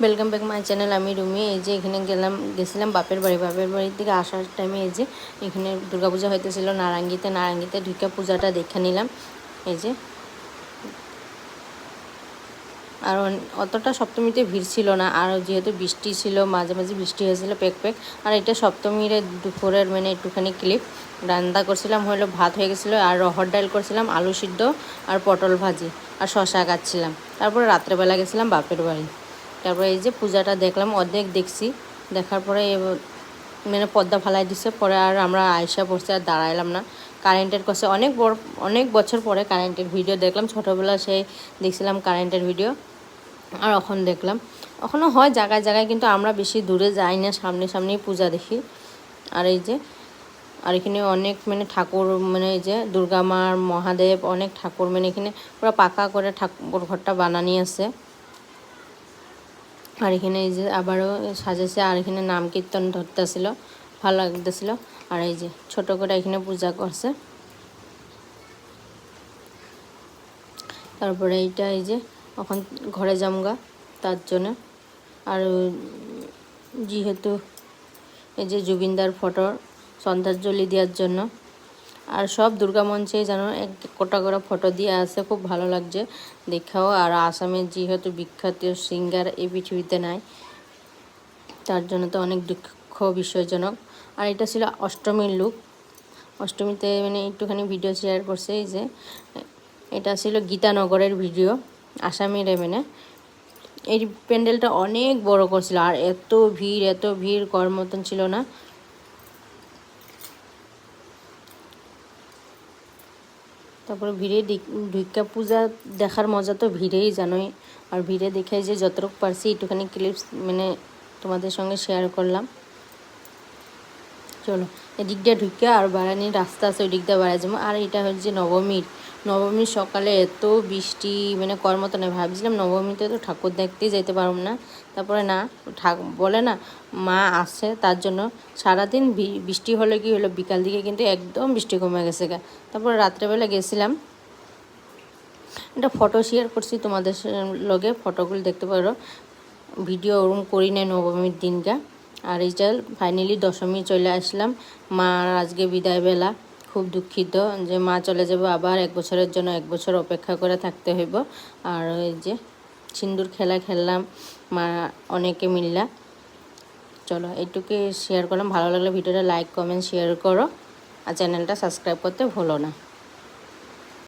Welcome back my channel. আমি রুমি। এই যে এখানে গেছিলাম বাপের বাড়ি থেকে আসার টাইমে এই যে এখানে দুর্গাপূজা হইতেছিল নারাঙ্গিতে ঢুকে পূজাটা দেখে নিলাম। এই যে আর অতটা সপ্তমীতে ভিড় ছিল না, আর যেহেতু বৃষ্টি ছিল, মাঝে মাঝে বৃষ্টি হয়েছিল পেক। আর এটা সপ্তমীর দুপুরের একটুখানি ক্লিপ। রান্না করছিলাম, হলো ভাত হয়ে গেছিলো, আর রহর ডাল করছিলাম, আলু সিদ্ধ আর পটল ভাজি আর শশা কাটছিলাম। তারপরে রাত্রেবেলা গেছিলাম বাপের বাড়ি। তারপরে এই যে পূজাটা দেখলাম, অর্ধেক দেখছি। দেখার পরে পর্দা ফালাই দিছে। পরে আর আমরা আয়সা পড়ছে, আর দাঁড়াইলাম না। কারেন্টের কাছে অনেক বছর পরে কারেন্টের ভিডিও দেখলাম। ছোটোবেলা সেই দেখছিলাম কারেন্টের ভিডিও, আর এখন দেখলাম। এখনও হয় জায়গায় জায়গায়, কিন্তু আমরা বেশি দূরে যাই না, সামনেই পূজা দেখি। আর এই যে আর এখানে অনেক ঠাকুর, এই যে দুর্গা মার, মহাদেব, অনেক ঠাকুর এখানে পুরো পাকা করে ঠাকুর ঘরটা বানানি আছে। আর এখানে এই যে আবারও সাজেছে, আর এখানে নাম কীর্তন ধরতেছিল, ভালো লাগতেছিল। আর এই যে ছোট করে এখানে পূজা করছে। তারপরে এইটা এই যে এখন ঘরে যামগা তার জন্য। আর যেহেতু এই যে জুবিনদার ফটোর শ্রদ্ধাঞ্জলি দেওয়ার জন্য। আর সব দুর্গা মঞ্চেই যেন এক কোটা করে ফটো দিয়ে আছে, খুব ভালো লাগছে দেখাও। আর আসামের যেহেতু বিখ্যাত সিঙ্গার এই পৃথিবীতে নাই, তার জন্য তো অনেক দুঃখ বিষয়জনক। আর এটা ছিল অষ্টমীর লুক। অষ্টমীতে একটুখানি ভিডিও শেয়ার করছে। এই যে এটা ছিল গীতানগরের ভিডিও, আসামের এই প্যান্ডেলটা অনেক বড় করছিল, আর এত ভিড় করার মতন ছিল না। তারপরে ভিড়ে ঢুকা পূজা দেখার মজা তো ভিড়েই জানোই। আর ভিড়ে দেখে যে যতটুকু পারছি একটুখানি ক্লিপস তোমাদের সঙ্গে শেয়ার করলাম। চলো এদিক দিয়ে ঢুকে আর বাড়ানির রাস্তা আছে, ওই দিক দিয়ে বাড়া যাবো। আর এটা হচ্ছে নবমীর সকালে এত বৃষ্টি কর মতো না। ভাবছিলাম নবমীতে তো ঠাকুর দেখতেই যেতে পারব না। তারপরে না, বলে না মা আসছে, তার জন্য সারাদিন বৃষ্টি হলো। কি হলো, বিকাল দিকে কিন্তু একদম বৃষ্টি কমে গেছে গা। তারপরে রাত্রেবেলা গেছিলাম, একটা ফটো শেয়ার করছি তোমাদের লগে, ফটোগুলো দেখতে পারো। ভিডিও ওরম করি নাই নবমীর দিনটা। আর এইটা ফাইনালি দশমী চলে আসলাম। মার আজকে বিদায় বেলা, খুব দুঃখিত যে মা চলে যাব, আবার 1 বছরের জন্য 1 বছর অপেক্ষা করে থাকতে হইব। আর এই যে সিন্দুর খেললাম মা অনেকে মিললা। চলো এইটুকু শেয়ার করলাম। ভালো লাগলে ভিডিওটা লাইক কমেন্ট শেয়ার করো, আর চ্যানেলটা সাবস্ক্রাইব করতে ভুলো না।